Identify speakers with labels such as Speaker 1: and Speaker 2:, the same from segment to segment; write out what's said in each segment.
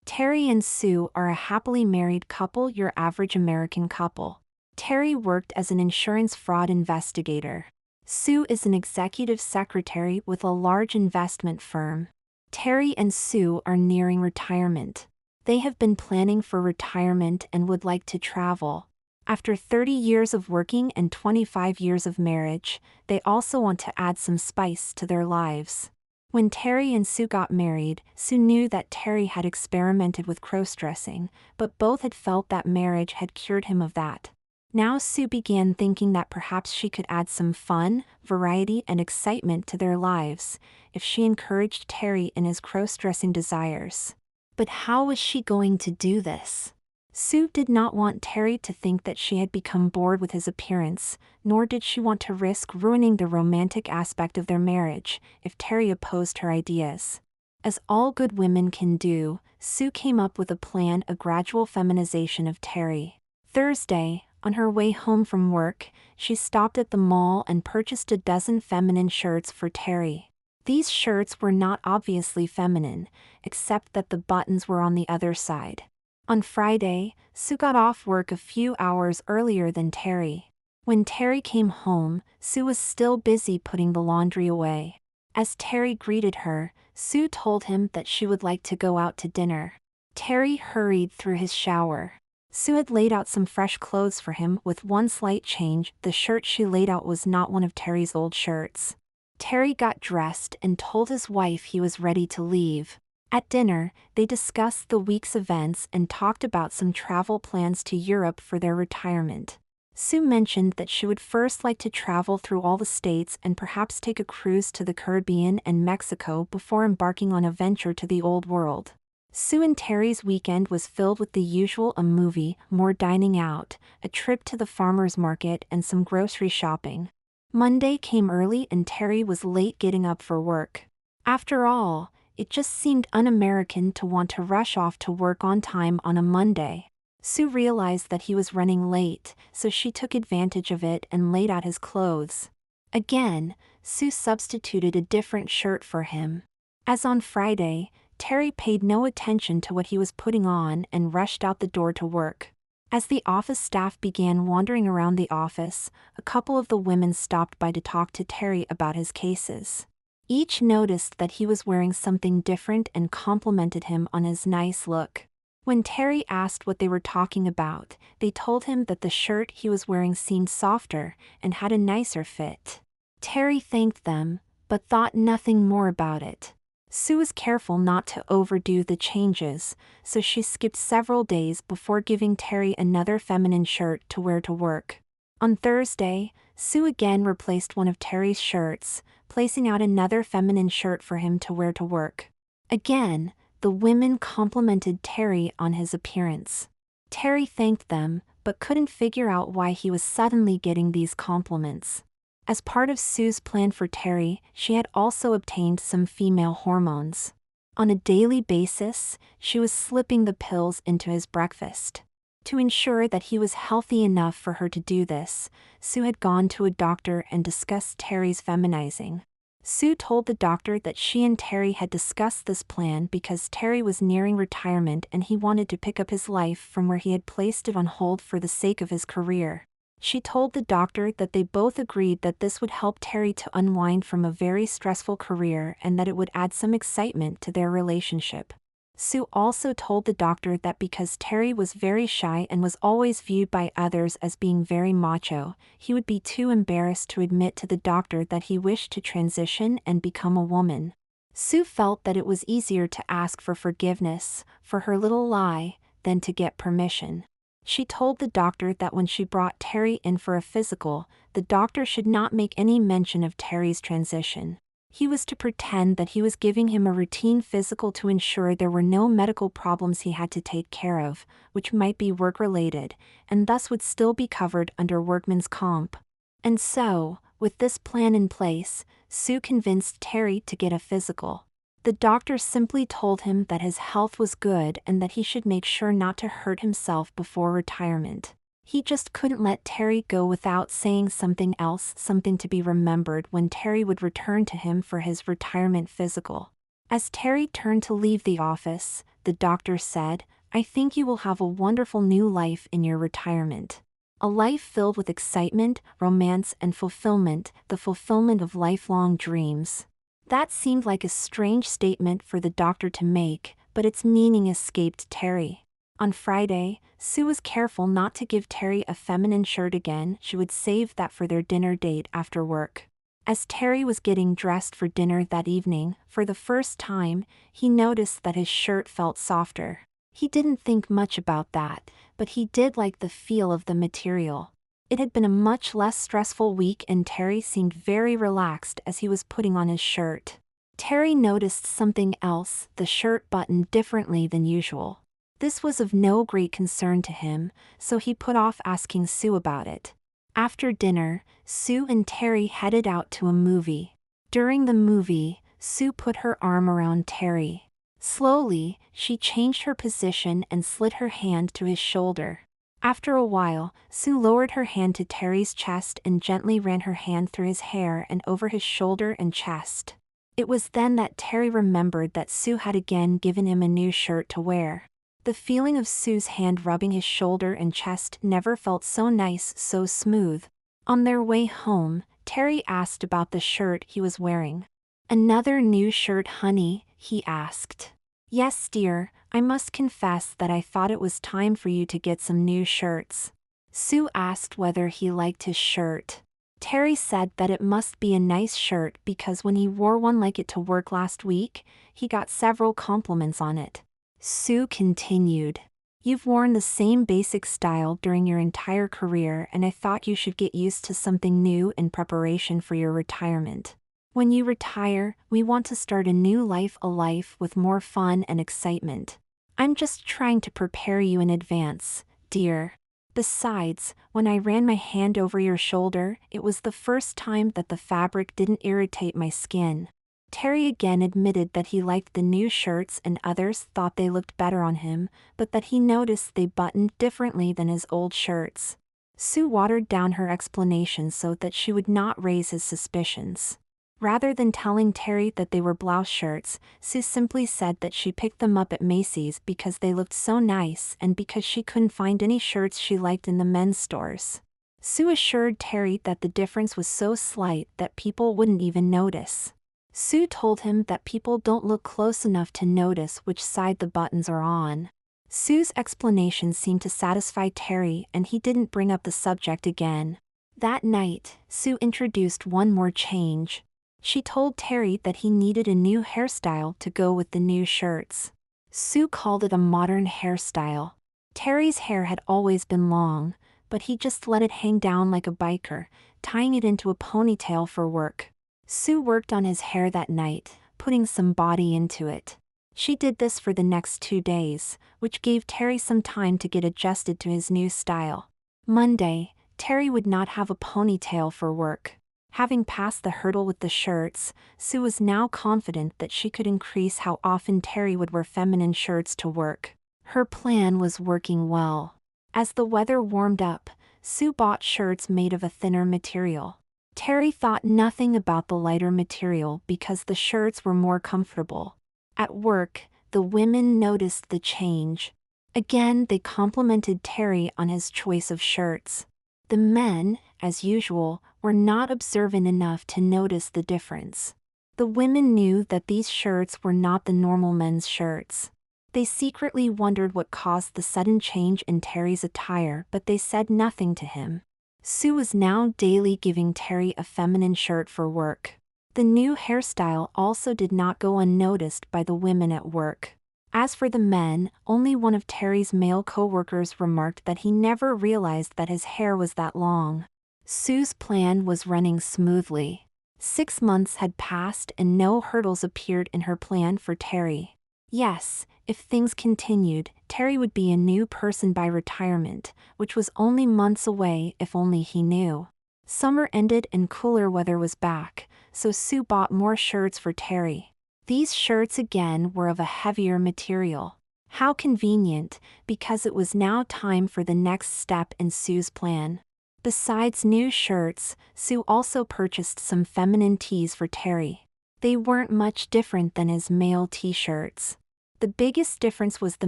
Speaker 1: Terry and Sue are a happily married couple, your average American couple. Terry worked as an insurance fraud investigator. Sue is an executive secretary with a large investment firm. Terry and Sue are nearing retirement. They have been planning for retirement and would like to travel. After 30 years of working and 25 years of marriage, they also want to add some spice to their lives. When Terry and Sue got married, Sue knew that Terry had experimented with crossdressing, but both had felt that marriage had cured him of that. Now Sue began thinking that perhaps she could add some fun, variety, and excitement to their lives if she encouraged Terry in his crossdressing desires. But how was she going to do this? Sue did not want Terry to think that she had become bored with his appearance, nor did she want to risk ruining the romantic aspect of their marriage if Terry opposed her ideas. As all good women can do, Sue came up with a plan: a gradual feminization of Terry. Thursday, on her way home from work, she stopped at the mall and purchased a dozen feminine shirts for Terry. These shirts were not obviously feminine, except that the buttons were on the other side. On Friday, Sue got off work a few hours earlier than Terry. When Terry came home, Sue was still busy putting the laundry away. As Terry greeted her, Sue told him that she would like to go out to dinner. Terry hurried through his shower. Sue had laid out some fresh clothes for him with one slight change: the shirt she laid out was not one of Terry's old shirts. Terry got dressed and told his wife he was ready to leave. At dinner, they discussed the week's events and talked about some travel plans to Europe for their retirement. Sue mentioned that she would first like to travel through all the states and perhaps take a cruise to the Caribbean and Mexico before embarking on a venture to the Old World. Sue and Terry's weekend was filled with the usual: a movie, more dining out, a trip to the farmer's market, and some grocery shopping. Monday came early and Terry was late getting up for work. After all, it just seemed un-American to want to rush off to work on time on a Monday. Sue realized that he was running late, so she took advantage of it and laid out his clothes. Again, Sue substituted a different shirt for him. As on Friday, Terry paid no attention to what he was putting on and rushed out the door to work. As the office staff began wandering around the office, a couple of the women stopped by to talk to Terry about his cases. Each noticed that he was wearing something different and complimented him on his nice look. When Terry asked what they were talking about, they told him that the shirt he was wearing seemed softer and had a nicer fit. Terry thanked them, but thought nothing more about it. Sue was careful not to overdo the changes, so she skipped several days before giving Terry another feminine shirt to wear to work. On Thursday, Sue again replaced one of Terry's shirts, placing out another feminine shirt for him to wear to work. Again, the women complimented Terry on his appearance. Terry thanked them, but couldn't figure out why he was suddenly getting these compliments. As part of Sue's plan for Terry, she had also obtained some female hormones. On a daily basis, she was slipping the pills into his breakfast. To ensure that he was healthy enough for her to do this, Sue had gone to a doctor and discussed Terry's feminizing. Sue told the doctor that she and Terry had discussed this plan because Terry was nearing retirement and he wanted to pick up his life from where he had placed it on hold for the sake of his career. She told the doctor that they both agreed that this would help Terry to unwind from a very stressful career and that it would add some excitement to their relationship. Sue also told the doctor that because Terry was very shy and was always viewed by others as being very macho, he would be too embarrassed to admit to the doctor that he wished to transition and become a woman. Sue felt that it was easier to ask for forgiveness for her little lie than to get permission. She told the doctor that when she brought Terry in for a physical, the doctor should not make any mention of Terry's transition. He was to pretend that he was giving him a routine physical to ensure there were no medical problems he had to take care of, which might be work-related, and thus would still be covered under workman's comp. And so, with this plan in place, Sue convinced Terry to get a physical. The doctor simply told him that his health was good and that he should make sure not to hurt himself before retirement. He just couldn't let Terry go without saying something else, something to be remembered when Terry would return to him for his retirement physical. As Terry turned to leave the office, the doctor said, "I think you will have a wonderful new life in your retirement. A life filled with excitement, romance, and fulfillment, the fulfillment of lifelong dreams." That seemed like a strange statement for the doctor to make, but its meaning escaped Terry. On Friday, Sue was careful not to give Terry a feminine shirt again. She would save that for their dinner date after work. As Terry was getting dressed for dinner that evening, for the first time, he noticed that his shirt felt softer. He didn't think much about that, but he did like the feel of the material. It had been a much less stressful week and Terry seemed very relaxed as he was putting on his shirt. Terry noticed something else, the shirt buttoned differently than usual. This was of no great concern to him, so he put off asking Sue about it. After dinner, Sue and Terry headed out to a movie. During the movie, Sue put her arm around Terry. Slowly, she changed her position and slid her hand to his shoulder. After a while, Sue lowered her hand to Terry's chest and gently ran her hand through his hair and over his shoulder and chest. It was then that Terry remembered that Sue had again given him a new shirt to wear. The feeling of Sue's hand rubbing his shoulder and chest never felt so nice, so smooth. On their way home, Terry asked about the shirt he was wearing. "Another new shirt, honey?" he asked. "Yes, dear, I must confess that I thought it was time for you to get some new shirts." Sue asked whether he liked his shirt. Terry said that it must be a nice shirt because when he wore one like it to work last week, he got several compliments on it. Sue continued, "You've worn the same basic style during your entire career and I thought you should get used to something new in preparation for your retirement. When you retire, we want to start a new life, a life with more fun and excitement. I'm just trying to prepare you in advance, dear. Besides, when I ran my hand over your shoulder, it was the first time that the fabric didn't irritate my skin." Terry again admitted that he liked the new shirts and others thought they looked better on him, but that he noticed they buttoned differently than his old shirts. Sue watered down her explanation so that she would not raise his suspicions. Rather than telling Terry that they were blouse shirts, Sue simply said that she picked them up at Macy's because they looked so nice and because she couldn't find any shirts she liked in the men's stores. Sue assured Terry that the difference was so slight that people wouldn't even notice. Sue told him that people don't look close enough to notice which side the buttons are on. Sue's explanation seemed to satisfy Terry and he didn't bring up the subject again. That night, Sue introduced one more change. She told Terry that he needed a new hairstyle to go with the new shirts. Sue called it a modern hairstyle. Terry's hair had always been long, but he just let it hang down like a biker, tying it into a ponytail for work. Sue worked on his hair that night, putting some body into it. She did this for the next 2 days, which gave Terry some time to get adjusted to his new style. Monday, Terry would not have a ponytail for work. Having passed the hurdle with the shirts, Sue was now confident that she could increase how often Terry would wear feminine shirts to work. Her plan was working well. As the weather warmed up, Sue bought shirts made of a thinner material. Terry thought nothing about the lighter material because the shirts were more comfortable. At work, the women noticed the change. Again, they complimented Terry on his choice of shirts. The men, as usual, were not observant enough to notice the difference. The women knew that these shirts were not the normal men's shirts. They secretly wondered what caused the sudden change in Terry's attire, but they said nothing to him. Sue was now daily giving Terry a feminine shirt for work. The new hairstyle also did not go unnoticed by the women at work. As for the men, only one of Terry's male co-workers remarked that he never realized that his hair was that long. Sue's plan was running smoothly. 6 months had passed and no hurdles appeared in her plan for Terry. Yes, if things continued, Terry would be a new person by retirement, which was only months away if only he knew. Summer ended and cooler weather was back, so Sue bought more shirts for Terry. These shirts again were of a heavier material. How convenient, because it was now time for the next step in Sue's plan. Besides new shirts, Sue also purchased some feminine tees for Terry. They weren't much different than his male t-shirts. The biggest difference was the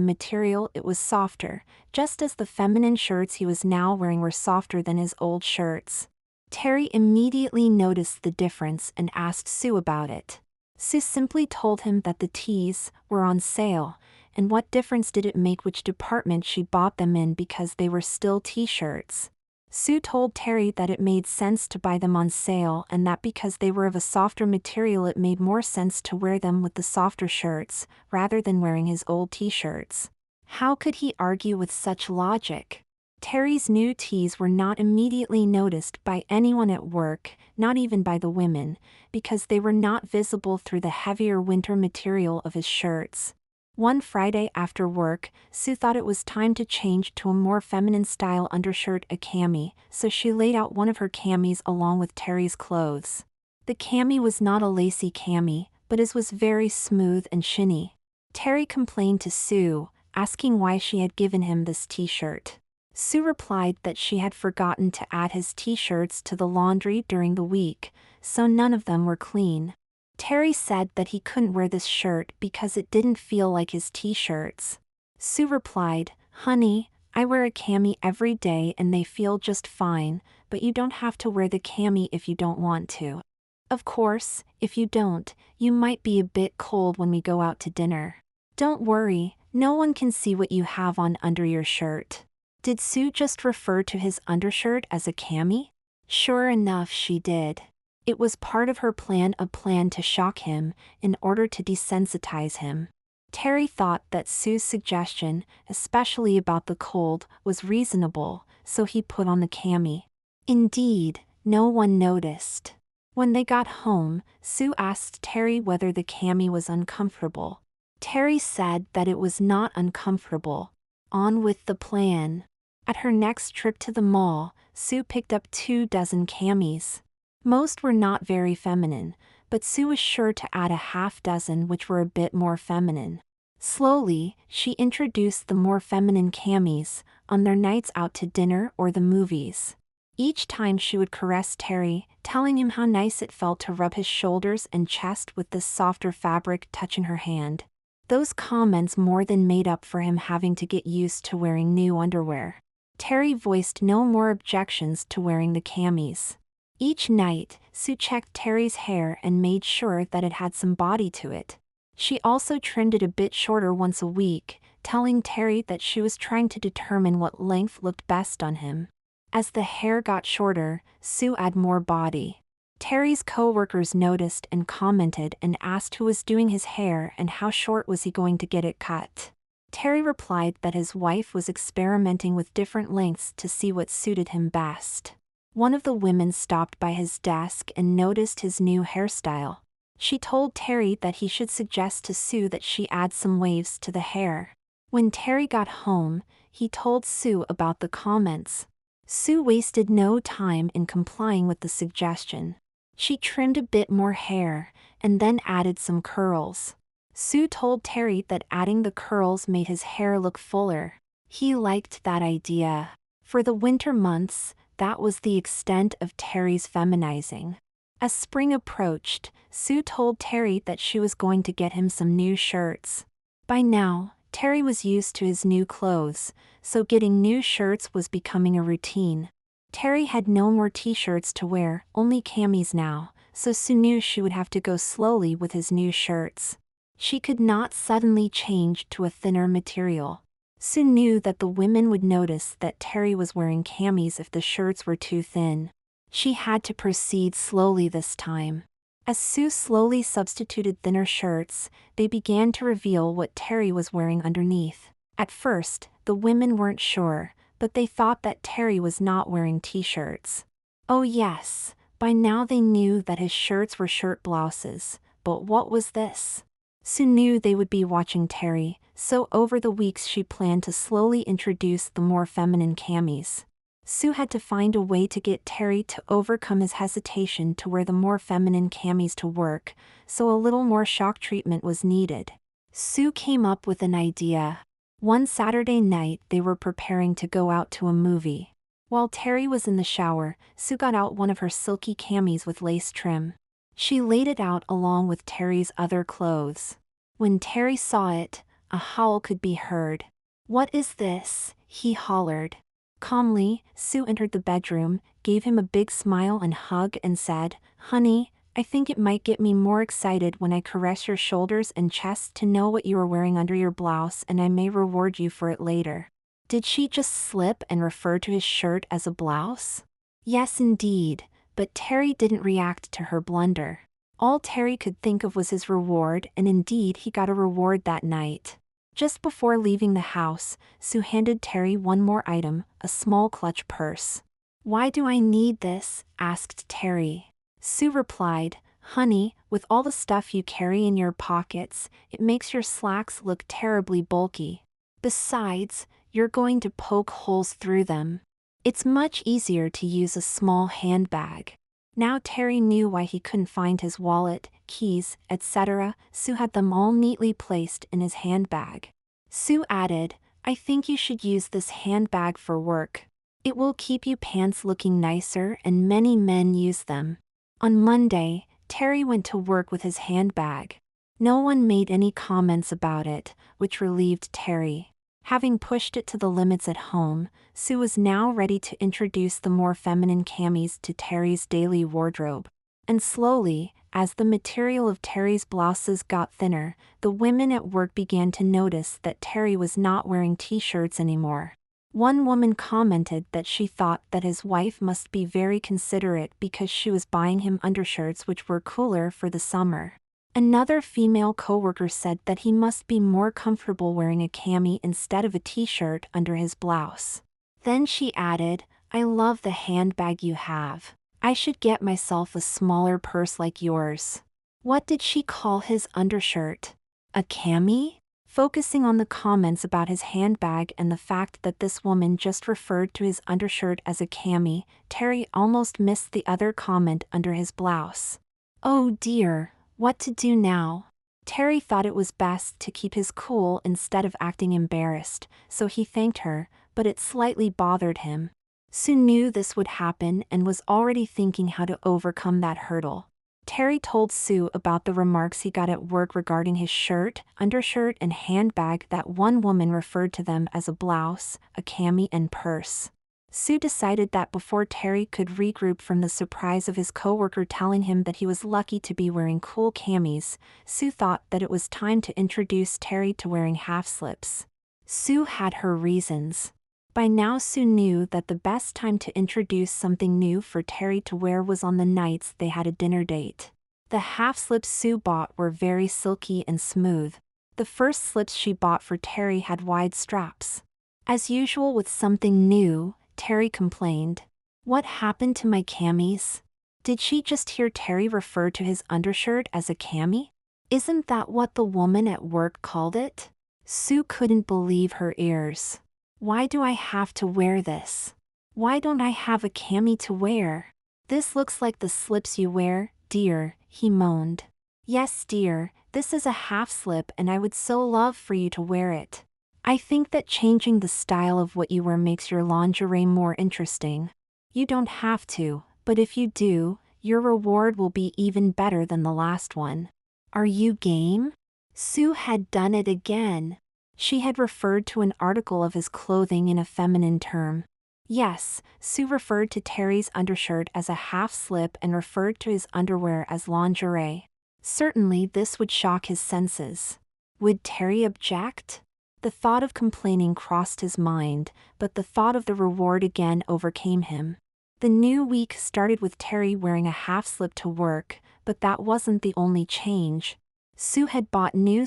Speaker 1: material. It was softer, just as the feminine shirts he was now wearing were softer than his old shirts. Terry immediately noticed the difference and asked Sue about it. Sue simply told him that the tees were on sale, and what difference did it make which department she bought them in because they were still t-shirts. Sue told Terry that it made sense to buy them on sale and that because they were of a softer material it made more sense to wear them with the softer shirts, rather than wearing his old t-shirts. How could he argue with such logic? Terry's new tees were not immediately noticed by anyone at work, not even by the women, because they were not visible through the heavier winter material of his shirts. One Friday after work, Sue thought it was time to change to a more feminine style undershirt, a cami, so she laid out one of her camis along with Terry's clothes. The cami was not a lacy cami, but his was very smooth and shiny. Terry complained to Sue, asking why she had given him this t-shirt. Sue replied that she had forgotten to add his t-shirts to the laundry during the week, so none of them were clean. Terry said that he couldn't wear this shirt because it didn't feel like his t-shirts. Sue replied, "Honey, I wear a cami every day and they feel just fine, but you don't have to wear the cami if you don't want to. Of course, if you don't, you might be a bit cold when we go out to dinner. Don't worry, no one can see what you have on under your shirt." Did Sue just refer to his undershirt as a cami? Sure enough, she did. It was part of her plan, a plan to shock him, in order to desensitize him. Terry thought that Sue's suggestion, especially about the cold, was reasonable, so he put on the cami. Indeed, no one noticed. When they got home, Sue asked Terry whether the cami was uncomfortable. Terry said that it was not uncomfortable. On with the plan. At her next trip to the mall, Sue picked up 24 camis. Most were not very feminine, but Sue was sure to add a half dozen which were a bit more feminine. Slowly, she introduced the more feminine camis on their nights out to dinner or the movies. Each time she would caress Terry, telling him how nice it felt to rub his shoulders and chest with this softer fabric touching her hand. Those comments more than made up for him having to get used to wearing new underwear. Terry voiced no more objections to wearing the camis. Each night, Sue checked Terry's hair and made sure that it had some body to it. She also trimmed it a bit shorter once a week, telling Terry that she was trying to determine what length looked best on him. As the hair got shorter, Sue added more body. Terry's co-workers noticed and commented and asked who was doing his hair and how short was he going to get it cut. Terry replied that his wife was experimenting with different lengths to see what suited him best. One of the women stopped by his desk and noticed his new hairstyle. She told Terry that he should suggest to Sue that she add some waves to the hair. When Terry got home, he told Sue about the comments. Sue wasted no time in complying with the suggestion. She trimmed a bit more hair, and then added some curls. Sue told Terry that adding the curls made his hair look fuller. He liked that idea. For the winter months, that was the extent of Terry's feminizing. As spring approached, Sue told Terry that she was going to get him some new shirts. By now, Terry was used to his new clothes, so getting new shirts was becoming a routine. Terry had no more t-shirts to wear, only camis now, so Sue knew she would have to go slowly with his new shirts. She could not suddenly change to a thinner material. Sue knew that the women would notice that Terry was wearing camis if the shirts were too thin. She had to proceed slowly this time. As Sue slowly substituted thinner shirts, they began to reveal what Terry was wearing underneath. At first, the women weren't sure, but they thought that Terry was not wearing t-shirts. Oh yes, by now they knew that his shirts were shirt blouses, but what was this? Sue knew they would be watching Terry, so over the weeks she planned to slowly introduce the more feminine camis. Sue had to find a way to get Terry to overcome his hesitation to wear the more feminine camis to work, so a little more shock treatment was needed. Sue came up with an idea. One Saturday night they were preparing to go out to a movie. While Terry was in the shower, Sue got out one of her silky camis with lace trim. She laid it out along with Terry's other clothes. When Terry saw it, a howl could be heard. "What is this?" he hollered. Calmly, Sue entered the bedroom, gave him a big smile and hug and said, "Honey, I think it might get me more excited when I caress your shoulders and chest to know what you are wearing under your blouse, and I may reward you for it later." Did she just slip and refer to his shirt as a blouse? Yes, indeed, but Terry didn't react to her blunder. All Terry could think of was his reward, and indeed he got a reward that night. Just before leaving the house, Sue handed Terry one more item, a small clutch purse. "Why do I need this?" asked Terry. Sue replied, "Honey, with all the stuff you carry in your pockets, it makes your slacks look terribly bulky. Besides, you're going to poke holes through them. It's much easier to use a small handbag." Now Terry knew why he couldn't find his wallet, keys, etc. Sue had them all neatly placed in his handbag. Sue added, "I think you should use this handbag for work. It will keep you pants looking nicer, and many men use them." On Monday, Terry went to work with his handbag. No one made any comments about it, which relieved Terry. Having pushed it to the limits at home, Sue was now ready to introduce the more feminine camis to Terry's daily wardrobe. And slowly, as the material of Terry's blouses got thinner, the women at work began to notice that Terry was not wearing t-shirts anymore. One woman commented that she thought that his wife must be very considerate because she was buying him undershirts which were cooler for the summer. Another female coworker said that he must be more comfortable wearing a cami instead of a t-shirt under his blouse. Then she added, "I love the handbag you have. I should get myself a smaller purse like yours." What did she call his undershirt? A cami? Focusing on the comments about his handbag and the fact that this woman just referred to his undershirt as a cami, Terry almost missed the other comment under his blouse. Oh dear. What to do now? Terry thought it was best to keep his cool instead of acting embarrassed, so he thanked her, but it slightly bothered him. Sue knew this would happen and was already thinking how to overcome that hurdle. Terry told Sue about the remarks he got at work regarding his shirt, undershirt, and handbag that one woman referred to them as a blouse, a cami, and purse. Sue decided that before Terry could regroup from the surprise of his coworker telling him that he was lucky to be wearing cool camis, Sue thought that it was time to introduce Terry to wearing half-slips. Sue had her reasons. By now Sue knew that the best time to introduce something new for Terry to wear was on the nights they had a dinner date. The half-slips Sue bought were very silky and smooth. The first slips she bought for Terry had wide straps. As usual with something new, Terry complained, "What happened to my camis?" Did she just hear Terry refer to his undershirt as a cami? Isn't that what the woman at work called it? Sue couldn't believe her ears. Why do I have to wear this? Why don't I have a cami to wear? This looks like the slips you wear, dear, he moaned. Yes, dear, this is a half slip and I would so love for you to wear it. I think that changing the style of what you wear makes your lingerie more interesting. You don't have to, but if you do, your reward will be even better than the last one. Are you game? Sue had done it again. She had referred to an article of his clothing in a feminine term. Yes, Sue referred to Terry's undershirt as a half-slip and referred to his underwear as lingerie. Certainly this would shock his senses. Would Terry object? The thought of complaining crossed his mind, but the thought of the reward again overcame him. The new week started with Terry wearing a half-slip to work, but that wasn't the only change. Sue had bought new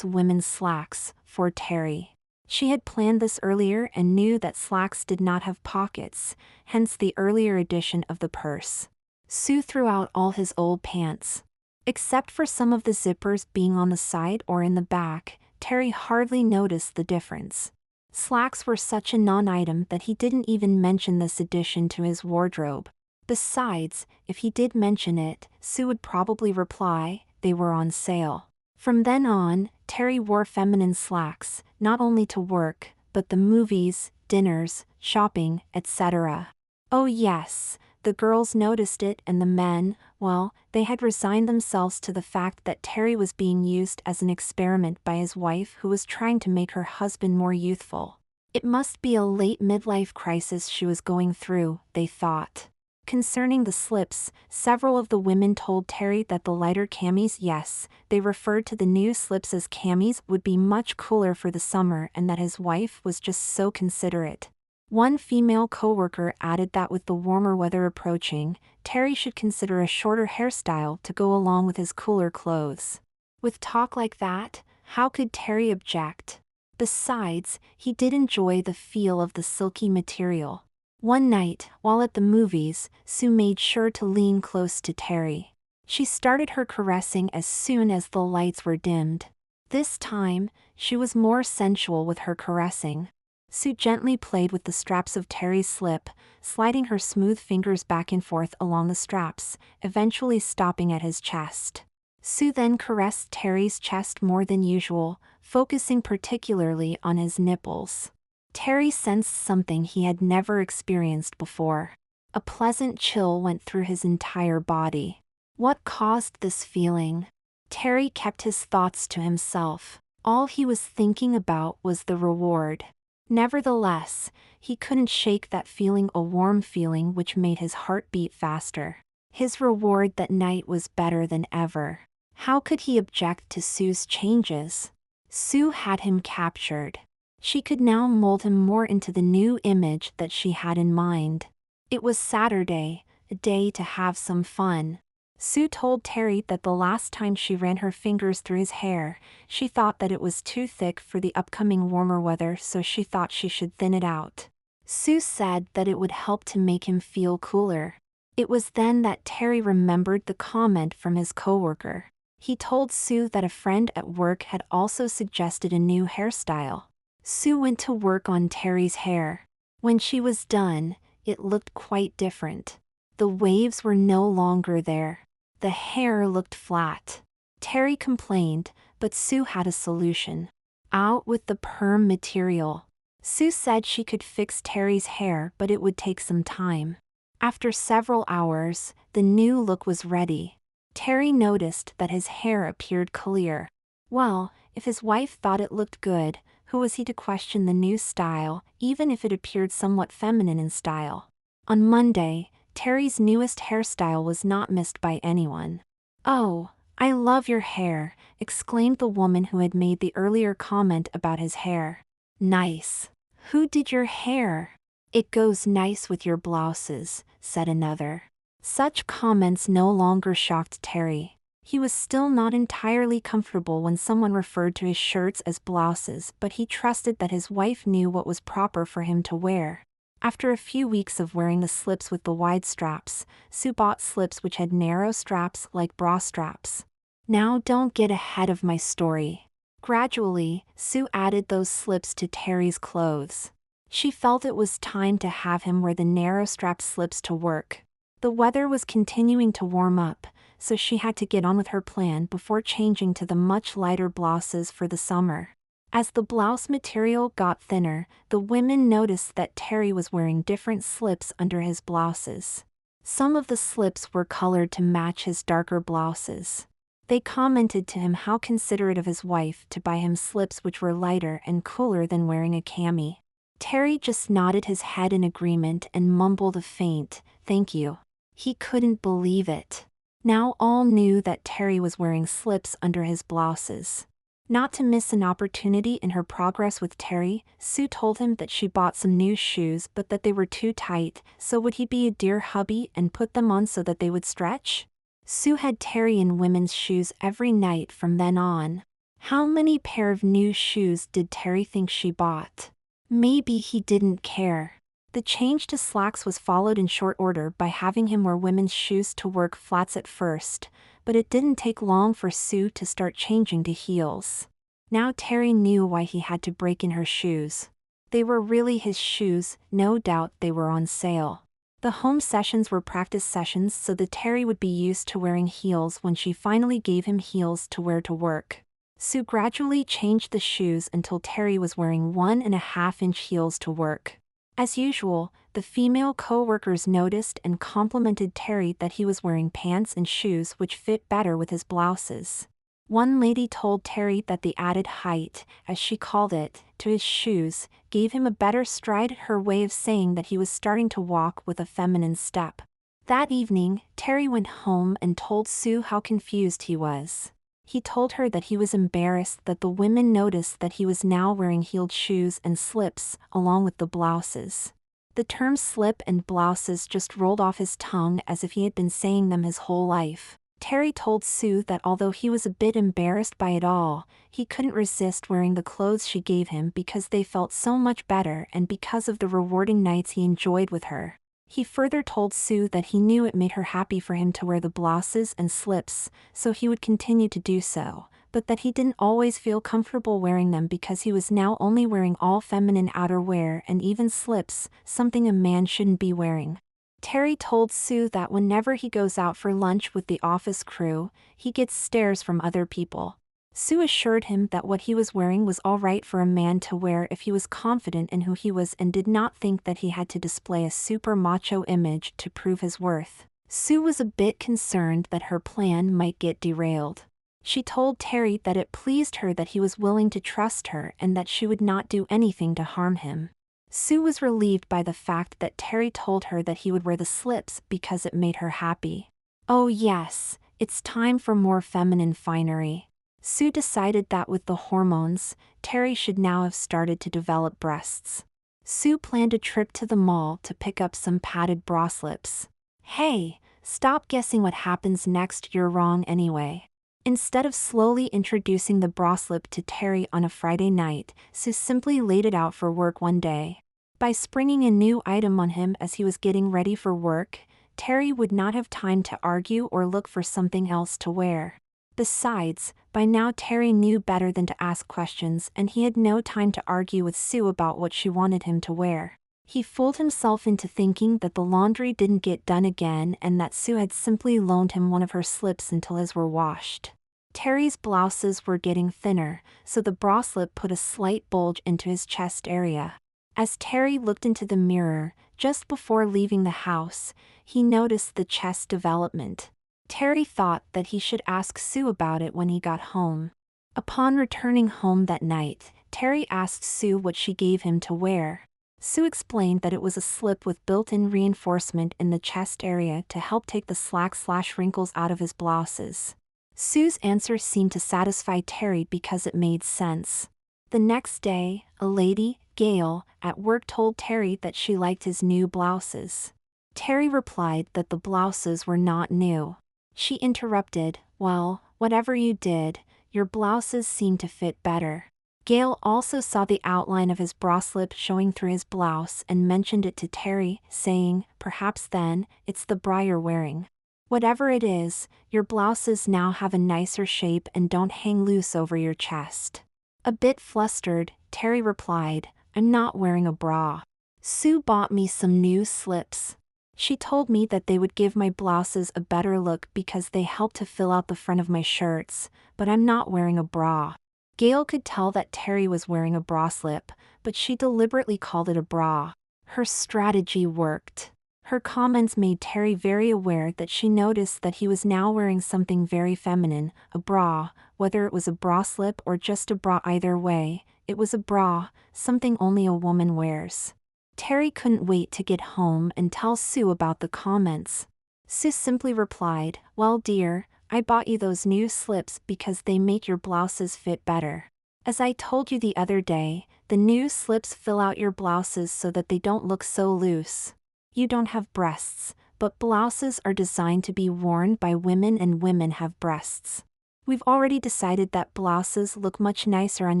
Speaker 1: women's slacks, for Terry. She had planned this earlier and knew that slacks did not have pockets, hence the earlier addition of the purse. Sue threw out all his old pants. Except for some of the zippers being on the side or in the back, Terry hardly noticed the difference. Slacks were such a non-item that he didn't even mention this addition to his wardrobe. Besides, if he did mention it, Sue would probably reply, they were on sale. From then on, Terry wore feminine slacks, not only to work, but the movies, dinners, shopping, etc. Oh yes, The girls noticed it, and the men, well, they had resigned themselves to the fact that Terry was being used as an experiment by his wife, who was trying to make her husband more youthful. It must be a late midlife crisis she was going through, they thought. Concerning the slips, several of the women told Terry that the lighter camis, yes, they referred to the new slips as camis, would be much cooler for the summer, and that his wife was just so considerate. One female coworker added that with the warmer weather approaching, Terry should consider a shorter hairstyle to go along with his cooler clothes. With talk like that, how could Terry object? Besides, he did enjoy the feel of the silky material. One night, while at the movies, Sue made sure to lean close to Terry. She started her caressing as soon as the lights were dimmed. This time, she was more sensual with her caressing. Sue gently played with the straps of Terry's slip, sliding her smooth fingers back and forth along the straps, eventually stopping at his chest. Sue then caressed Terry's chest more than usual, focusing particularly on his nipples. Terry sensed something he had never experienced before. A pleasant chill went through his entire body. What caused this feeling? Terry kept his thoughts to himself. All he was thinking about was the reward. Nevertheless, he couldn't shake that feeling, a warm feeling which made his heart beat faster. His reward that night was better than ever. How could he object to Sue's changes? Sue had him captured. She could now mold him more into the new image that she had in mind. It was Saturday, a day to have some fun. Sue told Terry that the last time she ran her fingers through his hair, she thought that it was too thick for the upcoming warmer weather, so she thought she should thin it out. Sue said that it would help to make him feel cooler. It was then that Terry remembered the comment from his coworker. He told Sue that a friend at work had also suggested a new hairstyle. Sue went to work on Terry's hair. When she was done, it looked quite different. The waves were no longer there. The hair looked flat. Terry complained, but Sue had a solution. Out with the perm material. Sue said she could fix Terry's hair, but it would take some time. After several hours, the new look was ready. Terry noticed that his hair appeared clear. Well, if his wife thought it looked good, who was he to question the new style, even if it appeared somewhat feminine in style? On Monday, Terry's newest hairstyle was not missed by anyone. "Oh, I love your hair," exclaimed the woman who had made the earlier comment about his hair. "Nice. Who did your hair?" "It goes nice with your blouses," said another. Such comments no longer shocked Terry. He was still not entirely comfortable when someone referred to his shirts as blouses, but he trusted that his wife knew what was proper for him to wear. After a few weeks of wearing the slips with the wide straps, Sue bought slips which had narrow straps like bra straps. Now don't get ahead of my story. Gradually, Sue added those slips to Terry's clothes. She felt it was time to have him wear the narrow strap slips to work. The weather was continuing to warm up, so she had to get on with her plan before changing to the much lighter blouses for the summer. As the blouse material got thinner, the women noticed that Terry was wearing different slips under his blouses. Some of the slips were colored to match his darker blouses. They commented to him how considerate of his wife to buy him slips which were lighter and cooler than wearing a cami. Terry just nodded his head in agreement and mumbled a faint, "Thank you." He couldn't believe it. Now all knew that Terry was wearing slips under his blouses. Not to miss an opportunity in her progress with Terry, Sue told him that she bought some new shoes but that they were too tight, so would he be a dear hubby and put them on so that they would stretch? Sue had Terry in women's shoes every night from then on. How many pair of new shoes did Terry think she bought? Maybe he didn't care. The change to slacks was followed in short order by having him wear women's shoes to work, flats at first, but it didn't take long for Sue to start changing to heels. Now Terry knew why he had to break in her shoes. They were really his shoes, no doubt they were on sale. The home sessions were practice sessions so that Terry would be used to wearing heels when she finally gave him heels to wear to work. Sue gradually changed the shoes until Terry was wearing 1.5-inch heels to work. As usual, the female co-workers noticed and complimented Terry that he was wearing pants and shoes which fit better with his blouses. One lady told Terry that the added height, as she called it, to his shoes, gave him a better stride, her way of saying that he was starting to walk with a feminine step. That evening, Terry went home and told Sue how confused he was. He told her that he was embarrassed that the women noticed that he was now wearing heeled shoes and slips, along with the blouses. The terms slip and blouses just rolled off his tongue as if he had been saying them his whole life. Terry told Sue that although he was a bit embarrassed by it all, he couldn't resist wearing the clothes she gave him because they felt so much better and because of the rewarding nights he enjoyed with her. He further told Sue that he knew it made her happy for him to wear the blouses and slips, so he would continue to do so, but that he didn't always feel comfortable wearing them because he was now only wearing all feminine outerwear and even slips, something a man shouldn't be wearing. Terry told Sue that whenever he goes out for lunch with the office crew, he gets stares from other people. Sue assured him that what he was wearing was all right for a man to wear if he was confident in who he was and did not think that he had to display a super macho image to prove his worth. Sue was a bit concerned that her plan might get derailed. She told Terry that it pleased her that he was willing to trust her and that she would not do anything to harm him. Sue was relieved by the fact that Terry told her that he would wear the slips because it made her happy. Oh yes, it's time for more feminine finery. Sue decided that with the hormones, Terry should now have started to develop breasts. Sue planned a trip to the mall to pick up some padded bra slips. Hey, stop guessing what happens next, you're wrong anyway. Instead of slowly introducing the bra slip to Terry on a Friday night, Sue simply laid it out for work one day. By springing a new item on him as he was getting ready for work, Terry would not have time to argue or look for something else to wear. Besides, by now Terry knew better than to ask questions and he had no time to argue with Sue about what she wanted him to wear. He fooled himself into thinking that the laundry didn't get done again and that Sue had simply loaned him one of her slips until his were washed. Terry's blouses were getting thinner, so the bra slip put a slight bulge into his chest area. As Terry looked into the mirror, just before leaving the house, he noticed the chest development. Terry thought that he should ask Sue about it when he got home. Upon returning home that night, Terry asked Sue what she gave him to wear. Sue explained that it was a slip with built-in reinforcement in the chest area to help take the slack/wrinkles out of his blouses. Sue's answer seemed to satisfy Terry because it made sense. The next day, a lady, Gail, at work told Terry that she liked his new blouses. Terry replied that the blouses were not new. She interrupted, "Well, whatever you did, your blouses seem to fit better." Gail also saw the outline of his bra slip showing through his blouse and mentioned it to Terry, saying, "Perhaps then, it's the bra you're wearing. Whatever it is, your blouses now have a nicer shape and don't hang loose over your chest." A bit flustered, Terry replied, "I'm not wearing a bra. Sue bought me some new slips. She told me that they would give my blouses a better look because they help to fill out the front of my shirts, but I'm not wearing a bra." Gail could tell that Terry was wearing a bra slip, but she deliberately called it a bra. Her strategy worked. Her comments made Terry very aware that she noticed that he was now wearing something very feminine, a bra. Whether it was a bra slip or just a bra, either way, it was a bra, something only a woman wears. Terry couldn't wait to get home and tell Sue about the comments. Sue simply replied, "Well dear, I bought you those new slips because they make your blouses fit better. As I told you the other day, the new slips fill out your blouses so that they don't look so loose. You don't have breasts, but blouses are designed to be worn by women and women have breasts. We've already decided that blouses look much nicer on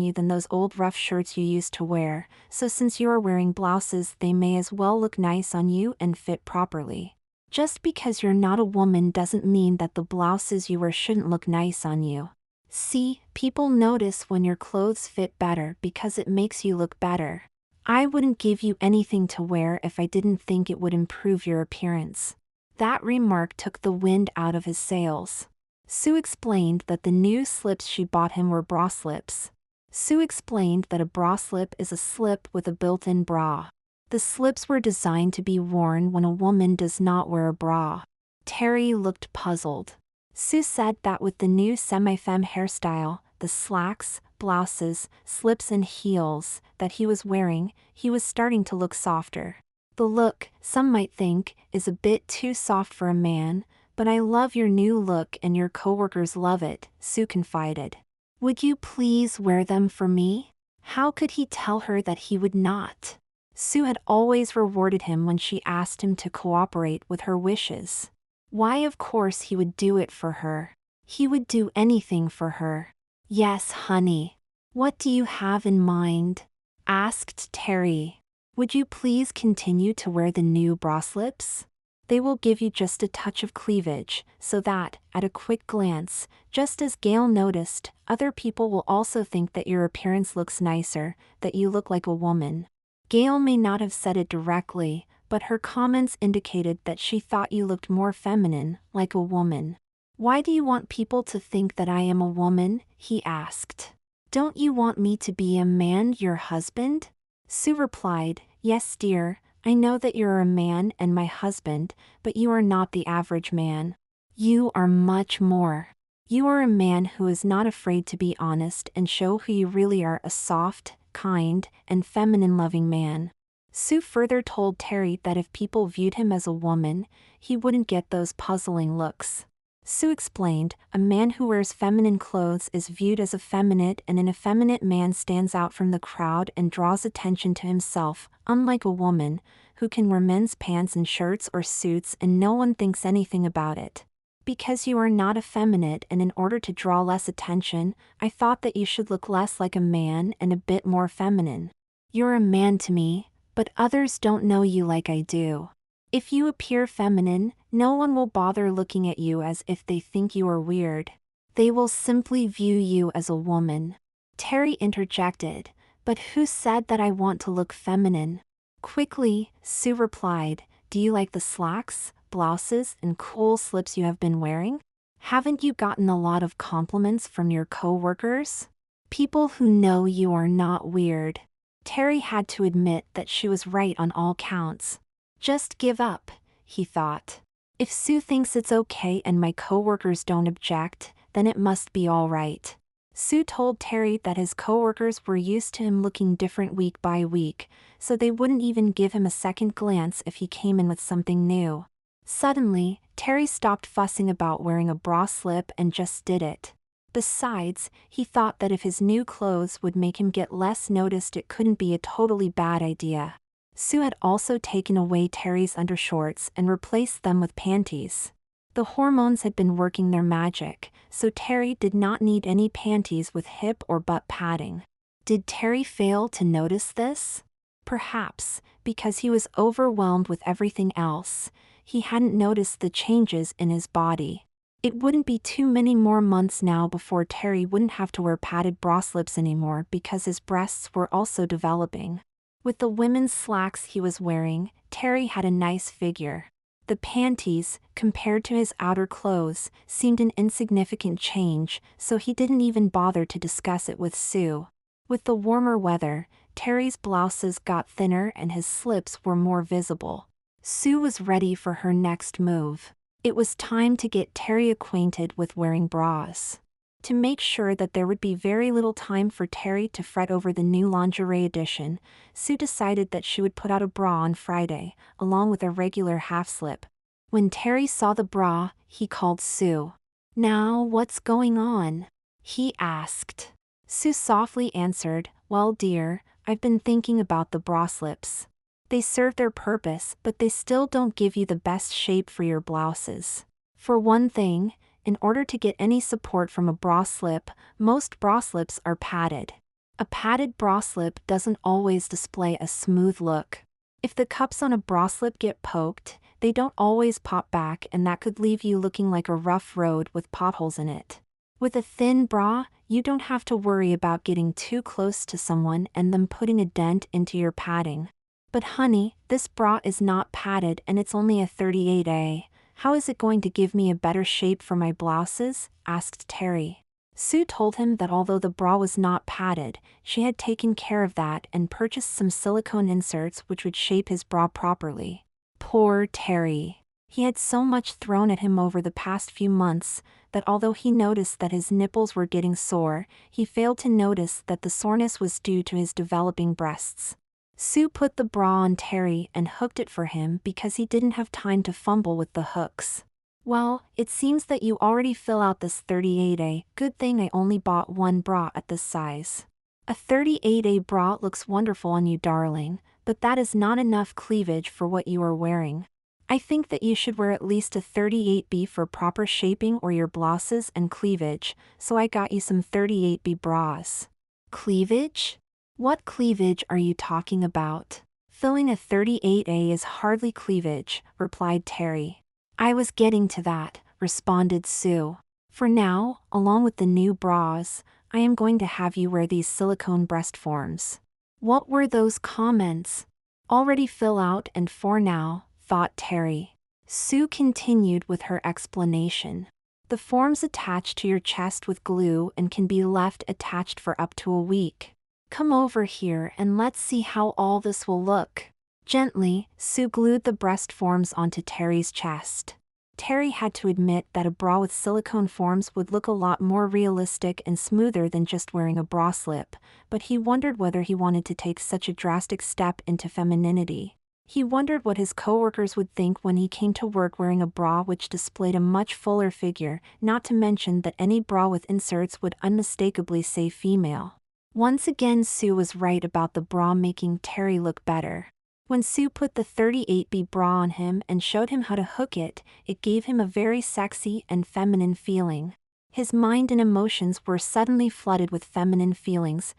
Speaker 1: you than those old rough shirts you used to wear, so since you are wearing blouses they may as well look nice on you and fit properly. Just because you're not a woman doesn't mean that the blouses you wear shouldn't look nice on you. See, people notice when your clothes fit better because it makes you look better. I wouldn't give you anything to wear if I didn't think it would improve your appearance." That remark took the wind out of his sails. Sue explained that the new slips she bought him were bra slips. Sue explained that a bra slip is a slip with a built-in bra. The slips were designed to be worn when a woman does not wear a bra. Terry looked puzzled. Sue said that with the new semi-femme hairstyle, the slacks, blouses, slips and heels that he was wearing, he was starting to look softer. The look, some might think, is a bit too soft for a man, but I love your new look and your coworkers love it, Sue confided. Would you please wear them for me? How could he tell her that he would not? Sue had always rewarded him when she asked him to cooperate with her wishes. Why, of course he would do it for her. He would do anything for her. Yes, honey. What do you have in mind? Asked Terry. Would you please continue to wear the new bra slips? They will give you just a touch of cleavage, so that, at a quick glance, just as Gail noticed, other people will also think that your appearance looks nicer, that you look like a woman. Gail may not have said it directly, but her comments indicated that she thought you looked more feminine, like a woman. Why do you want people to think that I am a woman? He asked. Don't you want me to be a man, your husband? Sue replied, yes, dear, I know that you're a man and my husband, but you are not the average man. You are much more. You are a man who is not afraid to be honest and show who you really are, a soft, kind, and feminine-loving man. Sue further told Terry that if people viewed him as a woman, he wouldn't get those puzzling looks. Sue explained, a man who wears feminine clothes is viewed as effeminate, and an effeminate man stands out from the crowd and draws attention to himself, unlike a woman, who can wear men's pants and shirts or suits and no one thinks anything about it. Because you are not effeminate and in order to draw less attention, I thought that you should look less like a man and a bit more feminine. You're a man to me, but others don't know you like I do. If you appear feminine, no one will bother looking at you as if they think you are weird. They will simply view you as a woman. Terry interjected, but who said that I want to look feminine? Quickly, Sue replied, do you like the slacks, blouses, and cool slips you have been wearing? Haven't you gotten a lot of compliments from your co-workers? People who know you are not weird. Terry had to admit that she was right on all counts. Just give up, he thought. If Sue thinks it's okay and my coworkers don't object, then it must be all right. Sue told Terry that his coworkers were used to him looking different week by week, so they wouldn't even give him a second glance if he came in with something new. Suddenly, Terry stopped fussing about wearing a bra slip and just did it. Besides, he thought that if his new clothes would make him get less noticed, it couldn't be a totally bad idea. Sue had also taken away Terry's undershorts and replaced them with panties. The hormones had been working their magic, so Terry did not need any panties with hip or butt padding. Did Terry fail to notice this? Perhaps, because he was overwhelmed with everything else, he hadn't noticed the changes in his body. It wouldn't be too many more months now before Terry wouldn't have to wear padded bra slips anymore because his breasts were also developing. With the women's slacks he was wearing, Terry had a nice figure. The panties, compared to his outer clothes, seemed an insignificant change, so he didn't even bother to discuss it with Sue. With the warmer weather, Terry's blouses got thinner and his slips were more visible. Sue was ready for her next move. It was time to get Terry acquainted with wearing bras. To make sure that there would be very little time for Terry to fret over the new lingerie edition, Sue decided that she would put out a bra on Friday, along with a regular half-slip. When Terry saw the bra, he called Sue. "Now, what's going on?" he asked. Sue softly answered, "Well, dear, I've been thinking about the bra slips. They serve their purpose, but they still don't give you the best shape for your blouses. For one thing, in order to get any support from a bra slip, most bra slips are padded. A padded bra slip doesn't always display a smooth look. If the cups on a bra slip get poked, they don't always pop back, and that could leave you looking like a rough road with potholes in it. With a thin bra, you don't have to worry about getting too close to someone and them putting a dent into your padding. But honey, this bra is not padded and it's only a 38A. How is it going to give me a better shape for my blouses?" asked Terry. Sue told him that although the bra was not padded, she had taken care of that and purchased some silicone inserts which would shape his bra properly. Poor Terry. He had so much thrown at him over the past few months that although he noticed that his nipples were getting sore, he failed to notice that the soreness was due to his developing breasts. Sue put the bra on Terry and hooked it for him because he didn't have time to fumble with the hooks. Well, it seems that you already fill out this 38A. Good thing I only bought one bra at this size. A 38A bra looks wonderful on you, darling, but that is not enough cleavage for what you are wearing. I think that you should wear at least a 38B for proper shaping or your blouses and cleavage, so I got you some 38B bras. Cleavage? What cleavage are you talking about? Filling a 38A is hardly cleavage, replied Terry. I was getting to that, responded Sue. For now, along with the new bras, I am going to have you wear these silicone breast forms. What were those comments? Already fill out and for now, thought Terry. Sue continued with her explanation. The forms attach to your chest with glue and can be left attached for up to a week. Come over here and let's see how all this will look. Gently, Sue glued the breast forms onto Terry's chest. Terry had to admit that a bra with silicone forms would look a lot more realistic and smoother than just wearing a bra slip, but he wondered whether he wanted to take such a drastic step into femininity. He wondered what his coworkers would think when he came to work wearing a bra which displayed a much fuller figure, not to mention that any bra with inserts would unmistakably say female. Once again, Sue was right about the bra making Terry look better. When Sue put the 38B bra on him and showed him how to hook it, it gave him a very sexy and feminine feeling. His mind and emotions were suddenly flooded with feminine feelings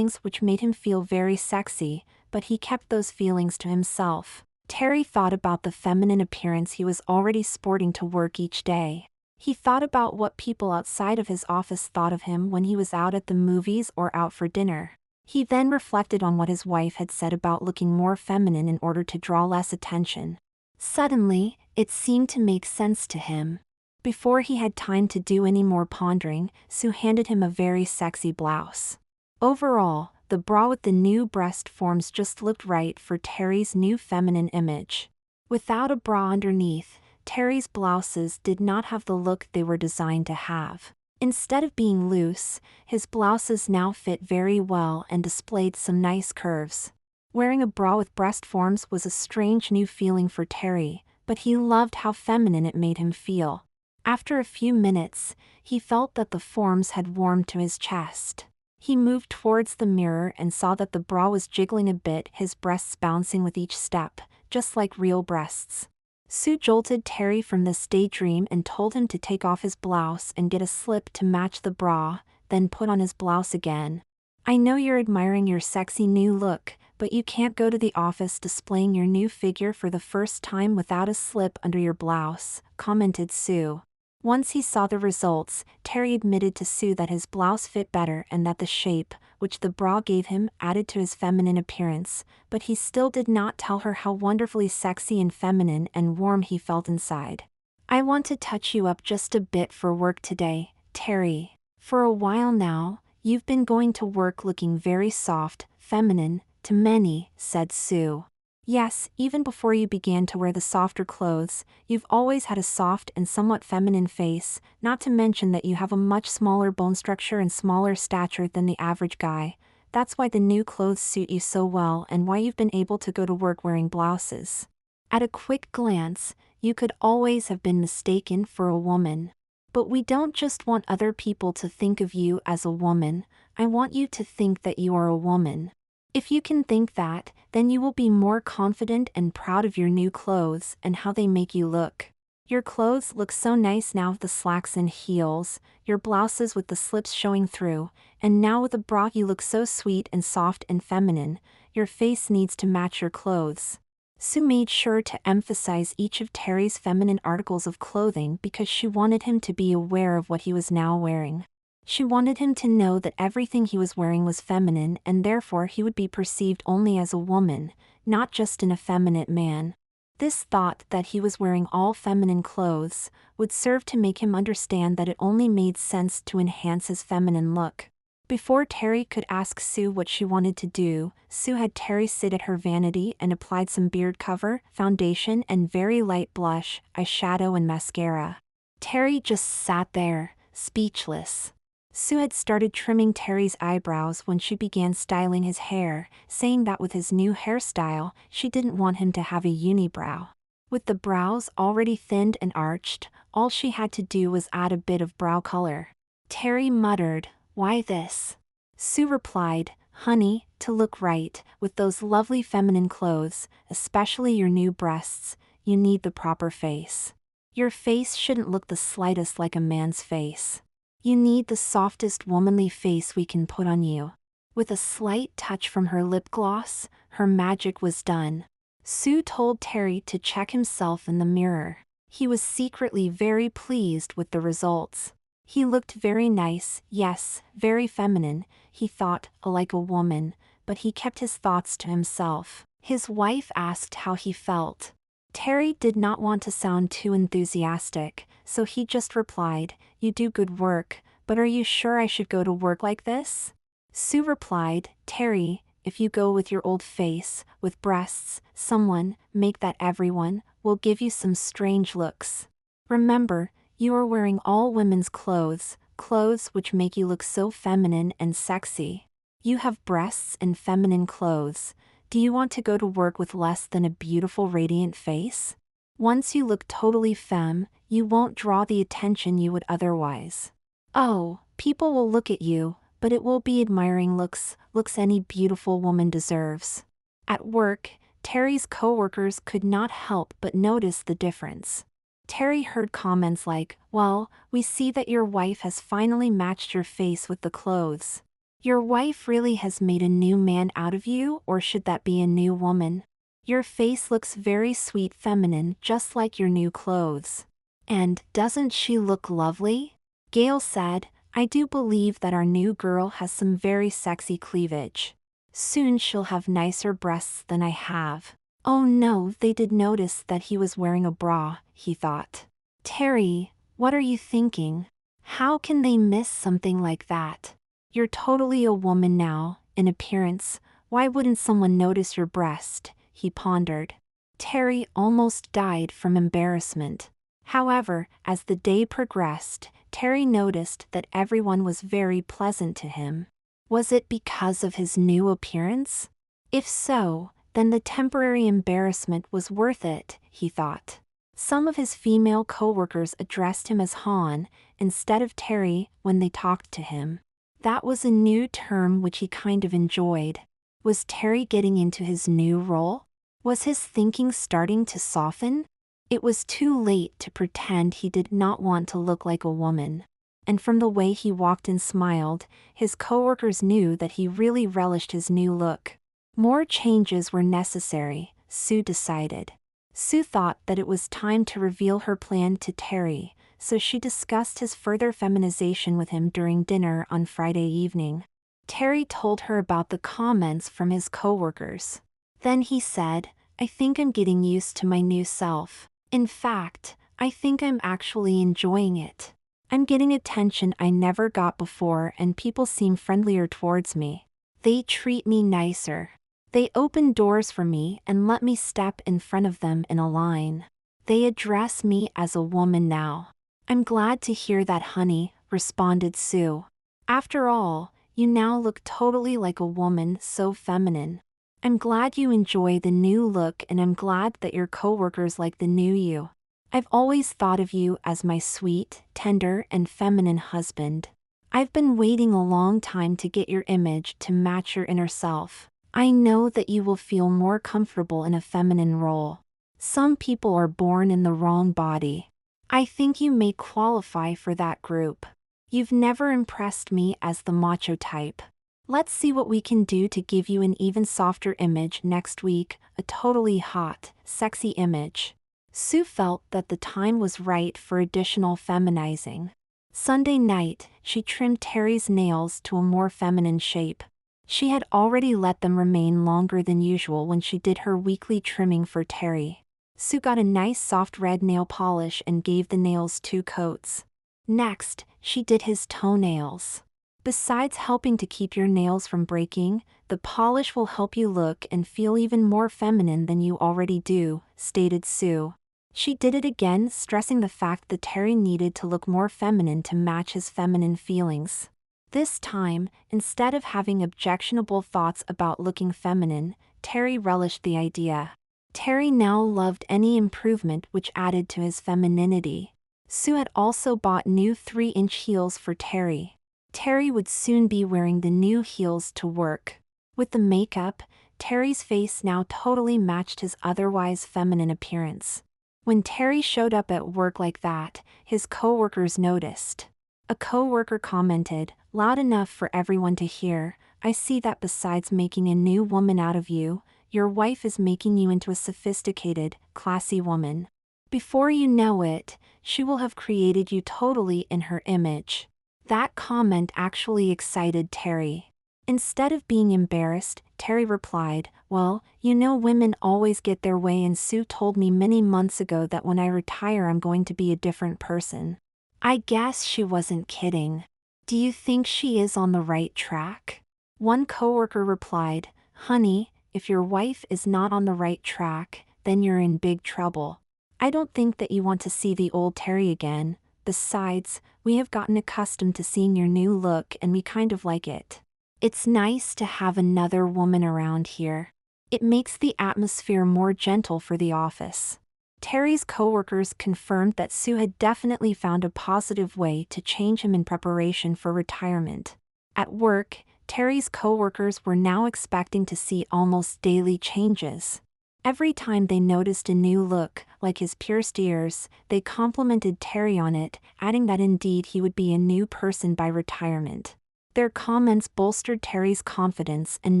Speaker 1: which made him feel very sexy, but he kept those feelings to himself. Terry thought about the feminine appearance he was already sporting to work each day. He thought about what people outside of his office thought of him when he was out at the movies or out for dinner. He then reflected on what his wife had said about looking more feminine in order to draw less attention. Suddenly, it seemed to make sense to him. Before he had time to do any more pondering, Sue handed him a very sexy blouse. Overall, the bra with the new breast forms just looked right for Terry's new feminine image. Without a bra underneath, Terry's blouses did not have the look they were designed to have. Instead of being loose, his blouses now fit very well and displayed some nice curves. Wearing a bra with breast forms was a strange new feeling for Terry, but he loved how feminine it made him feel. After a few minutes, he felt that the forms had warmed to his chest. He moved towards the mirror and saw that the bra was jiggling a bit, his breasts bouncing with each step, just like real breasts. Sue jolted Terry from this daydream and told him to take off his blouse and get a slip to match the bra, then put on his blouse again. I know you're admiring your sexy new look, but you can't go to the office displaying your new figure for the first time without a slip under your blouse, commented Sue. Once he saw the results, Terry admitted to Sue that his blouse fit better and that the shape, which the bra gave him, added to his feminine appearance, but he still did not tell her how wonderfully sexy and feminine and warm he felt inside. I want to touch you up just a bit for work today, Terry. For a while now, you've been going to work looking very soft, feminine, to many, said Sue. Yes, even before you began to wear the softer clothes, you've always had a soft and somewhat feminine face, not to mention that you have a much smaller bone structure and smaller stature than the average guy. That's why the new clothes suit you so well and why you've been able to go to work wearing blouses. At a quick glance, you could always have been mistaken for a woman. But we don't just want other people to think of you as a woman, I want you to think that you are a woman. If you can think that, then you will be more confident and proud of your new clothes and how they make you look. Your clothes look so nice now with the slacks and heels, your blouses with the slips showing through, and now with a bra you look so sweet and soft and feminine. Your face needs to match your clothes. Sue made sure to emphasize each of Terry's feminine articles of clothing because she wanted him to be aware of what he was now wearing. She wanted him to know that everything he was wearing was feminine and therefore he would be perceived only as a woman, not just an effeminate man. This thought that he was wearing all feminine clothes would serve to make him understand that it only made sense to enhance his feminine look. Before Terry could ask Sue what she wanted to do, Sue had Terry sit at her vanity and applied some beard cover, foundation, and very light blush, eyeshadow, and mascara. Terry just sat there, speechless. Sue had started trimming Terry's eyebrows when she began styling his hair, saying that with his new hairstyle, she didn't want him to have a unibrow. With the brows already thinned and arched, all she had to do was add a bit of brow color. Terry muttered, "Why this?" Sue replied, "Honey, to look right, with those lovely feminine clothes, especially your new breasts, you need the proper face. Your face shouldn't look the slightest like a man's face. You need the softest womanly face we can put on you." With a slight touch from her lip gloss, her magic was done. Sue told Terry to check himself in the mirror. He was secretly very pleased with the results. He looked very nice, yes, very feminine, he thought, like a woman, but he kept his thoughts to himself. His wife asked how he felt. Terry did not want to sound too enthusiastic, so he just replied, "You do good work, but are you sure I should go to work like this?" Sue replied, "Terry, if you go with your old face, with breasts, someone, make that everyone, will give you some strange looks. Remember, you are wearing all women's clothes, clothes which make you look so feminine and sexy. You have breasts and feminine clothes. Do you want to go to work with less than a beautiful radiant face? Once you look totally femme, you won't draw the attention you would otherwise. Oh, people will look at you, but it will be admiring looks any beautiful woman deserves." At work, Terry's coworkers could not help but notice the difference. Terry heard comments like, "Well, we see that your wife has finally matched your face with the clothes. Your wife really has made a new man out of you, or should that be a new woman? Your face looks very sweet feminine, just like your new clothes. And doesn't she look lovely?" Gail said, "I do believe that our new girl has some very sexy cleavage. Soon she'll have nicer breasts than I have." Oh no, they did notice that he was wearing a bra, he thought. "Terry, what are you thinking? How can they miss something like that? You're totally a woman now, in appearance, why wouldn't someone notice your breast?" he pondered. Terry almost died from embarrassment. However, as the day progressed, Terry noticed that everyone was very pleasant to him. Was it because of his new appearance? If so, then the temporary embarrassment was worth it, he thought. Some of his female coworkers addressed him as Han, instead of Terry, when they talked to him. That was a new term which he kind of enjoyed. Was Terry getting into his new role? Was his thinking starting to soften? It was too late to pretend he did not want to look like a woman. And from the way he walked and smiled, his coworkers knew that he really relished his new look. More changes were necessary, Sue decided. Sue thought that it was time to reveal her plan to Terry, so she discussed his further feminization with him during dinner on Friday evening. Terry told her about the comments from his coworkers. Then he said, "I think I'm getting used to my new self. In fact, I think I'm actually enjoying it. I'm getting attention I never got before and people seem friendlier towards me. They treat me nicer. They open doors for me and let me step in front of them in a line. They address me as a woman now." "I'm glad to hear that, honey," responded Sue. "After all, you now look totally like a woman, so feminine. I'm glad you enjoy the new look and I'm glad that your coworkers like the new you. I've always thought of you as my sweet, tender, and feminine husband. I've been waiting a long time to get your image to match your inner self. I know that you will feel more comfortable in a feminine role. Some people are born in the wrong body. I think you may qualify for that group. You've never impressed me as the macho type. Let's see what we can do to give you an even softer image next week, a totally hot, sexy image." Sue felt that the time was right for additional feminizing. Sunday night, she trimmed Terry's nails to a more feminine shape. She had already let them remain longer than usual when she did her weekly trimming for Terry. Sue got a nice soft red nail polish and gave the nails 2 coats. Next, she did his toenails. Besides helping to keep your nails from breaking, the polish will help you look and feel even more feminine than you already do, stated Sue. She did it again, stressing the fact that Terry needed to look more feminine to match his feminine feelings. This time, instead of having objectionable thoughts about looking feminine, Terry relished the idea. Terry now loved any improvement which added to his femininity. Sue had also bought new 3-inch heels for Terry. Terry would soon be wearing the new heels to work. With the makeup, Terry's face now totally matched his otherwise feminine appearance. When Terry showed up at work like that, his coworkers noticed. A coworker commented, loud enough for everyone to hear, "I see that besides making a new woman out of you, your wife is making you into a sophisticated, classy woman. Before you know it, she will have created you totally in her image." That comment actually excited Terry. Instead of being embarrassed, Terry replied, "Well, you know women always get their way, and Sue told me many months ago that when I retire I'm going to be a different person. I guess she wasn't kidding. Do you think she is on the right track?" One coworker replied, "Honey, if your wife is not on the right track, then you're in big trouble. I don't think that you want to see the old Terry again. Besides, we have gotten accustomed to seeing your new look and we kind of like it. It's nice to have another woman around here. It makes the atmosphere more gentle for the office." Terry's coworkers confirmed that Sue had definitely found a positive way to change him in preparation for retirement. At work, Terry's coworkers were now expecting to see almost daily changes. Every time they noticed a new look, like his pierced ears, they complimented Terry on it, adding that indeed he would be a new person by retirement. Their comments bolstered Terry's confidence and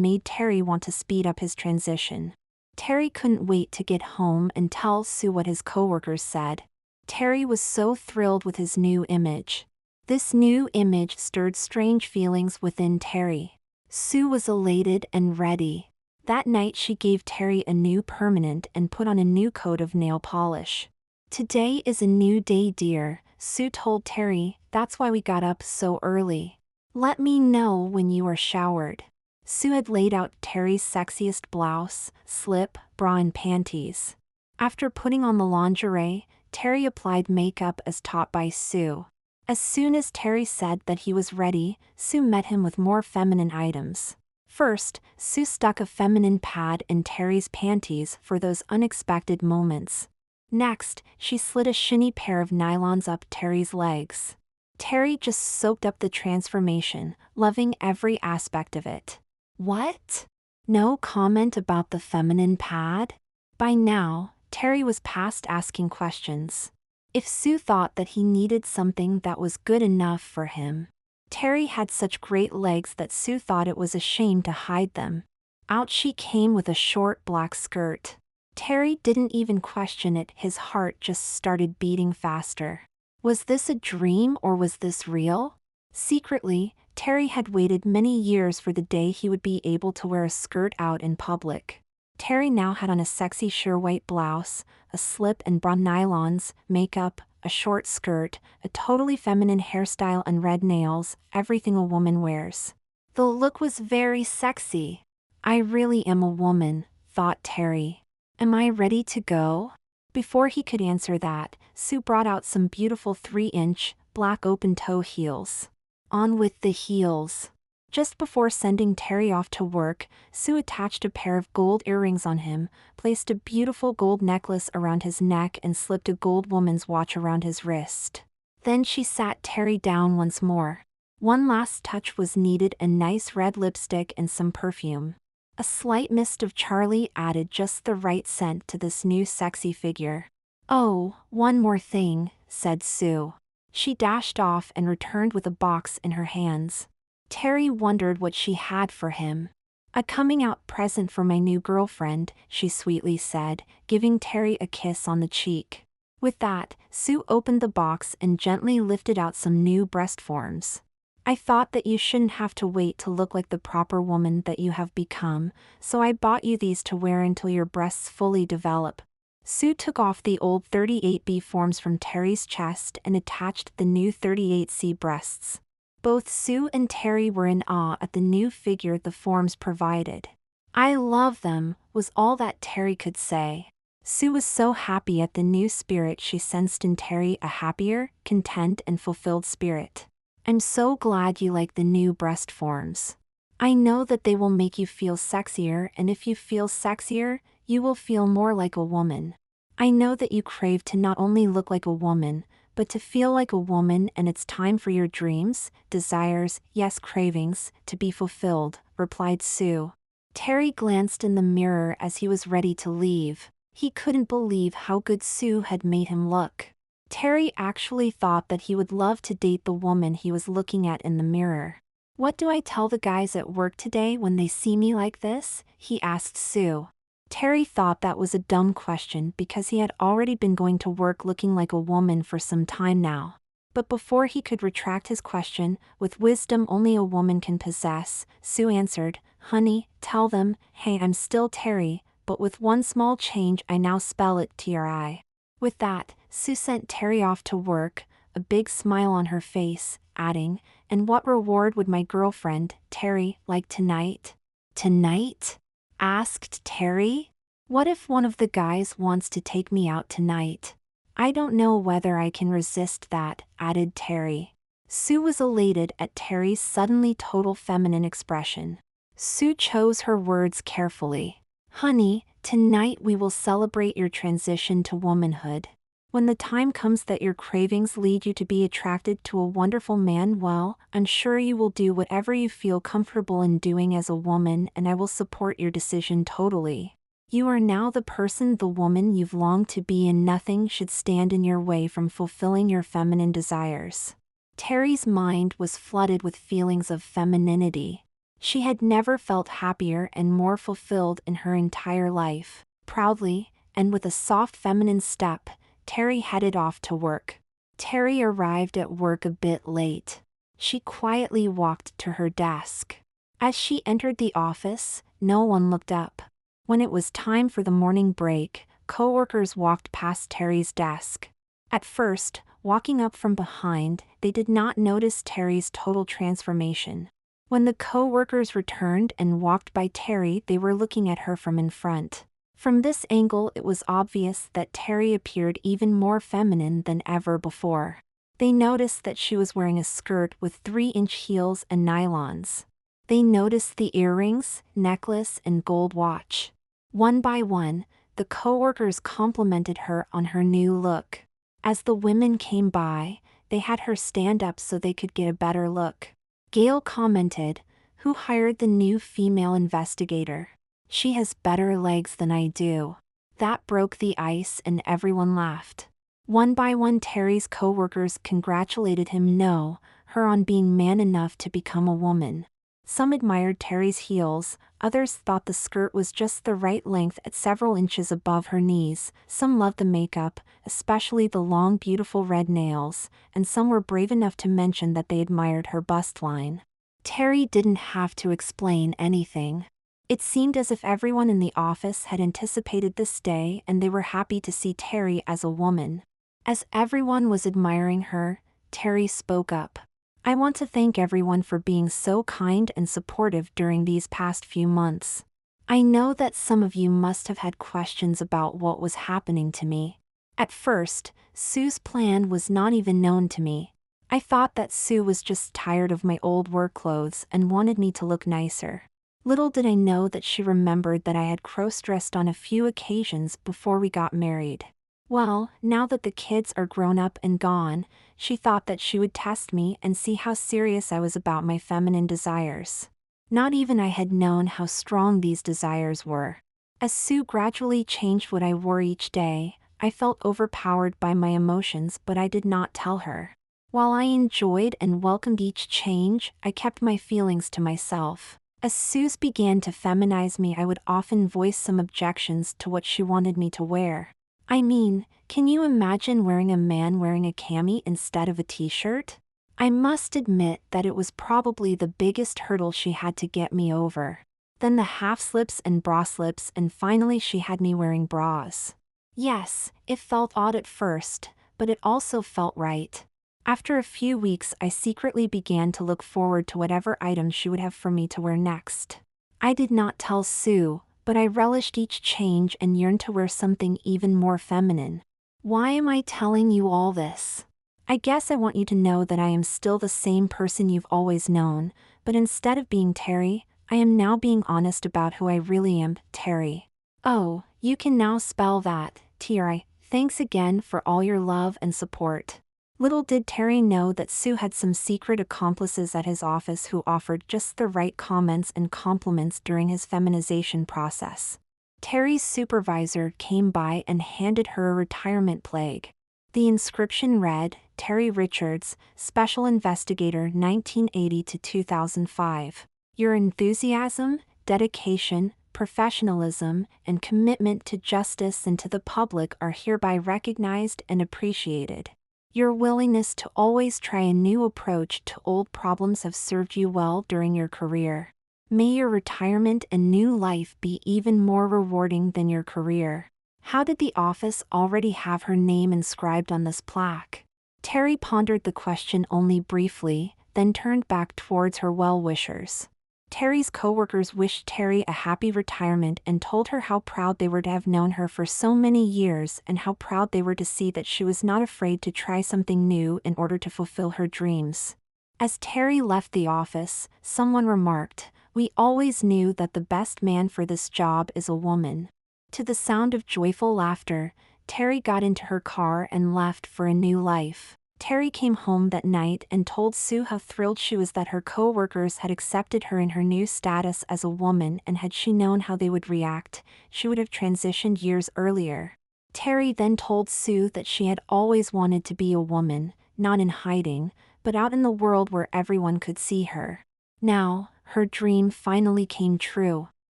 Speaker 1: made Terry want to speed up his transition. Terry couldn't wait to get home and tell Sue what his coworkers said. Terry was so thrilled with his new image. This new image stirred strange feelings within Terry. Sue was elated and ready. That night she gave Terry a new permanent and put on a new coat of nail polish. "Today is a new day, dear," Sue told Terry, "that's why we got up so early. Let me know when you are showered." Sue had laid out Terry's sexiest blouse, slip, bra and panties. After putting on the lingerie, Terry applied makeup as taught by Sue. As soon as Terry said that he was ready, Sue met him with more feminine items. First, Sue stuck a feminine pad in Terry's panties for those unexpected moments. Next, she slid a shiny pair of nylons up Terry's legs. Terry just soaked up the transformation, loving every aspect of it. What? No comment about the feminine pad? By now, Terry was past asking questions. If Sue thought that he needed something that was good enough for him. Terry had such great legs that Sue thought it was a shame to hide them. Out she came with a short black skirt. Terry didn't even question it, his heart just started beating faster. Was this a dream or was this real? Secretly, Terry had waited many years for the day he would be able to wear a skirt out in public. Terry now had on a sexy sheer white blouse, a slip and bra, nylons, makeup, a short skirt, a totally feminine hairstyle and red nails, everything a woman wears. The look was very sexy. "I really am a woman," thought Terry. "Am I ready to go?" Before he could answer that, Sue brought out some beautiful 3-inch, black open-toe heels. On with the heels. Just before sending Terry off to work, Sue attached a pair of gold earrings on him, placed a beautiful gold necklace around his neck and slipped a gold woman's watch around his wrist. Then she sat Terry down once more. One last touch was needed, a nice red lipstick and some perfume. A slight mist of Charlie added just the right scent to this new sexy figure. "Oh, one more thing," said Sue. She dashed off and returned with a box in her hands. Terry wondered what she had for him. "A coming-out present for my new girlfriend," she sweetly said, giving Terry a kiss on the cheek. With that, Sue opened the box and gently lifted out some new breast forms. "I thought that you shouldn't have to wait to look like the proper woman that you have become, so I bought you these to wear until your breasts fully develop. Sue took off the old 38B forms from Terry's chest and attached the new 38C breasts. Both Sue and Terry were in awe at the new figure the forms provided. "I love them," was all that Terry could say. Sue was so happy at the new spirit she sensed in Terry, a happier, content and fulfilled spirit. "I'm so glad you like the new breast forms. I know that they will make you feel sexier, and if you feel sexier, you will feel more like a woman. I know that you crave to not only look like a woman, but to feel like a woman, and it's time for your dreams, desires, yes, cravings, to be fulfilled," replied Sue. Terry glanced in the mirror as he was ready to leave. He couldn't believe how good Sue had made him look. Terry actually thought that he would love to date the woman he was looking at in the mirror. "What do I tell the guys at work today when they see me like this?" he asked Sue. Terry thought that was a dumb question because he had already been going to work looking like a woman for some time now. But before he could retract his question, with wisdom only a woman can possess, Sue answered, "Honey, tell them, hey, I'm still Terry, but with one small change, I now spell it T-R-I." With that, Sue sent Terry off to work, a big smile on her face, adding, "And what reward would my girlfriend, Terry, like tonight?" "Tonight?" asked Terry. "What if one of the guys wants to take me out tonight? I don't know whether I can resist that," added Terry. Sue was elated at Terry's suddenly total feminine expression. Sue chose her words carefully. "Honey, tonight we will celebrate your transition to womanhood. When the time comes that your cravings lead you to be attracted to a wonderful man, well, I'm sure you will do whatever you feel comfortable in doing as a woman, and I will support your decision totally. You are now the person, the woman you've longed to be, and nothing should stand in your way from fulfilling your feminine desires." Terry's mind was flooded with feelings of femininity. She had never felt happier and more fulfilled in her entire life. Proudly, and with a soft feminine step, Terry headed off to work. Terry arrived at work a bit late. She quietly walked to her desk. As she entered the office, no one looked up. When it was time for the morning break, coworkers walked past Terry's desk. At first, walking up from behind, they did not notice Terry's total transformation. When the coworkers returned and walked by Terry, they were looking at her from in front. From this angle, it was obvious that Terry appeared even more feminine than ever before. They noticed that she was wearing a skirt with 3-inch heels and nylons. They noticed the earrings, necklace, and gold watch. One by one, the coworkers complimented her on her new look. As the women came by, they had her stand up so they could get a better look. Gail commented, "Who hired the new female investigator? She has better legs than I do." That broke the ice and everyone laughed. One by one, Terry's coworkers congratulated her on being man enough to become a woman. Some admired Terry's heels, others thought the skirt was just the right length at several inches above her knees, some loved the makeup, especially the long beautiful red nails, and some were brave enough to mention that they admired her bust line. Terry didn't have to explain anything. It seemed as if everyone in the office had anticipated this day, and they were happy to see Terry as a woman. As everyone was admiring her, Terry spoke up. "I want to thank everyone for being so kind and supportive during these past few months. I know that some of you must have had questions about what was happening to me. At first, Sue's plan was not even known to me. I thought that Sue was just tired of my old work clothes and wanted me to look nicer. Little did I know that she remembered that I had cross-dressed on a few occasions before we got married. Well, now that the kids are grown up and gone, she thought that she would test me and see how serious I was about my feminine desires. Not even I had known how strong these desires were. As Sue gradually changed what I wore each day, I felt overpowered by my emotions, but I did not tell her. While I enjoyed and welcomed each change, I kept my feelings to myself. As Sue began to feminize me, I would often voice some objections to what she wanted me to wear. I mean, can you imagine wearing a man wearing a cami instead of a t-shirt? I must admit that it was probably the biggest hurdle she had to get me over. Then the half slips and bra slips, and finally she had me wearing bras. Yes, it felt odd at first, but it also felt right. After a few weeks, I secretly began to look forward to whatever items she would have for me to wear next. I did not tell Sue, but I relished each change and yearned to wear something even more feminine. Why am I telling you all this? I guess I want you to know that I am still the same person you've always known, but instead of being Terry, I am now being honest about who I really am, Terry. Oh, you can now spell that, Terry. Thanks again for all your love and support. Little did Terry know that Sue had some secret accomplices at his office who offered just the right comments and compliments during his feminization process. Terry's supervisor came by and handed her a retirement plaque. The inscription read, Terry Richards, Special Investigator 1980 to 2005. Your enthusiasm, dedication, professionalism, and commitment to justice and to the public are hereby recognized and appreciated. Your willingness to always try a new approach to old problems have served you well during your career. May your retirement and new life be even more rewarding than your career. How did the office already have her name inscribed on this plaque? Terry pondered the question only briefly, then turned back towards her well-wishers. Terry's coworkers wished Terry a happy retirement and told her how proud they were to have known her for so many years and how proud they were to see that she was not afraid to try something new in order to fulfill her dreams. As Terry left the office, someone remarked, "We always knew that the best man for this job is a woman." To the sound of joyful laughter, Terry got into her car and left for a new life. Terry came home that night and told Sue how thrilled she was that her co-workers had accepted her in her new status as a woman, and had she known how they would react, she would have transitioned years earlier. Terry then told Sue that she had always wanted to be a woman, not in hiding, but out in the world where everyone could see her. Now, her dream finally came true.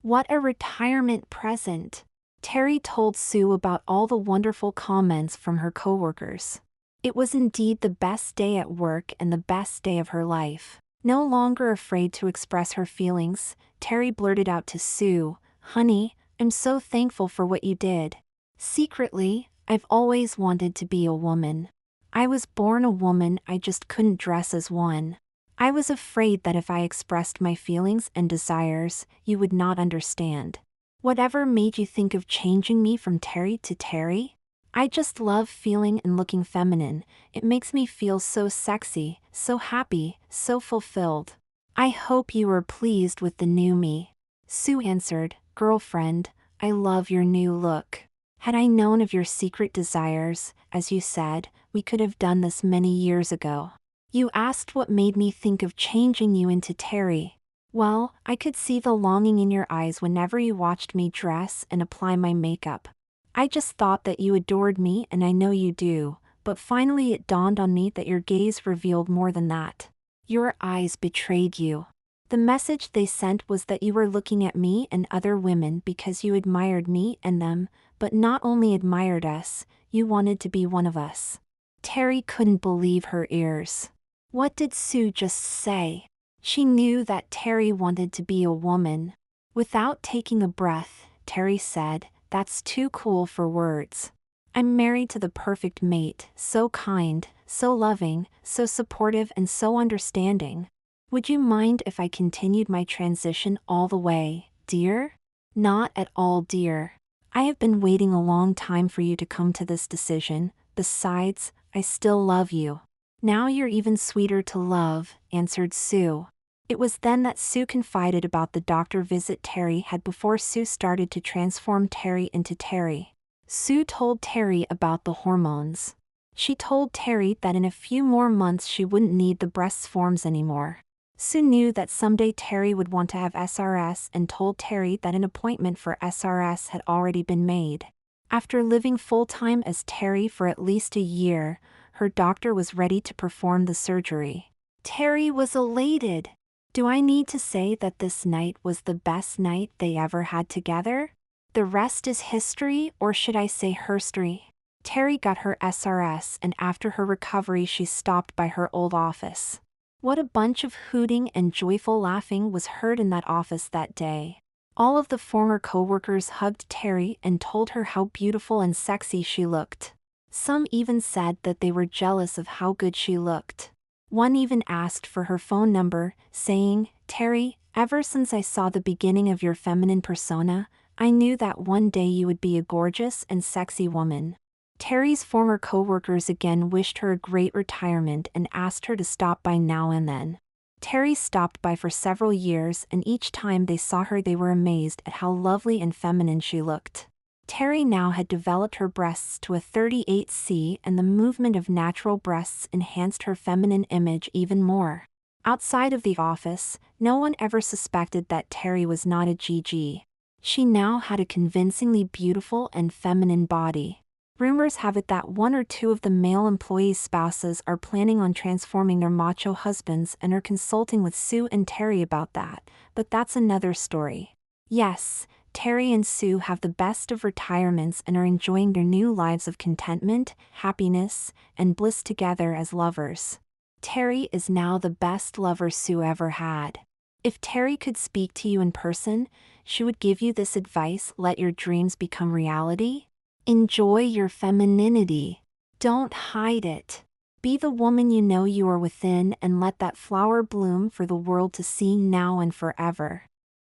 Speaker 1: What a retirement present! Terry told Sue about all the wonderful comments from her coworkers. It was indeed the best day at work and the best day of her life. No longer afraid to express her feelings, Terry blurted out to Sue, "Honey, I'm so thankful for what you did. Secretly, I've always wanted to be a woman. I was born a woman, I just couldn't dress as one. I was afraid that if I expressed my feelings and desires, you would not understand. Whatever made you think of changing me from Terry to Terry? I just love feeling and looking feminine. It makes me feel so sexy, so happy, so fulfilled. I hope you are pleased with the new me." Sue answered, "Girlfriend, I love your new look. Had I known of your secret desires, as you said, we could have done this many years ago. You asked what made me think of changing you into Terry. Well, I could see the longing in your eyes whenever you watched me dress and apply my makeup. I just thought that you adored me, and I know you do, but finally it dawned on me that your gaze revealed more than that. Your eyes betrayed you. The message they sent was that you were looking at me and other women because you admired me and them, but not only admired us, you wanted to be one of us." Terry couldn't believe her ears. What did Sue just say? She knew that Terry wanted to be a woman. Without taking a breath, Terry said, "That's too cool for words. I'm married to the perfect mate, so kind, so loving, so supportive and so understanding. Would you mind if I continued my transition all the way, dear?" "Not at all, dear. I have been waiting a long time for you to come to this decision. Besides, I still love you." "Now you're even sweeter to love," answered Sue. It was then that Sue confided about the doctor visit Terry had before Sue started to transform Terry into Terry. Sue told Terry about the hormones. She told Terry that in a few more months she wouldn't need the breast forms anymore. Sue knew that someday Terry would want to have SRS and told Terry that an appointment for SRS had already been made. After living full-time as Terry for at least a year, her doctor was ready to perform the surgery. Terry was elated. Do I need to say that this night was the best night they ever had together? The rest is history, or should I say herstory? Terry got her SRS, and after her recovery she stopped by her old office. What a bunch of hooting and joyful laughing was heard in that office that day. All of the former coworkers hugged Terry and told her how beautiful and sexy she looked. Some even said that they were jealous of how good she looked. One even asked for her phone number, saying, "Terry, ever since I saw the beginning of your feminine persona, I knew that one day you would be a gorgeous and sexy woman." Terry's former coworkers again wished her a great retirement and asked her to stop by now and then. Terry stopped by for several years, and each time they saw her they were amazed at how lovely and feminine she looked. Terry now had developed her breasts to a 38C, and the movement of natural breasts enhanced her feminine image even more. Outside of the office, no one ever suspected that Terry was not a GG. She now had a convincingly beautiful and feminine body. Rumors have it that one or two of the male employees' spouses are planning on transforming their macho husbands and are consulting with Sue and Terry about that, but that's another story. Yes, Terry and Sue have the best of retirements and are enjoying their new lives of contentment, happiness, and bliss together as lovers. Terry is now the best lover Sue ever had. If Terry could speak to you in person, she would give you this advice: let your dreams become reality. Enjoy your femininity. Don't hide it. Be the woman you know you are within and let that flower bloom for the world to see now and forever.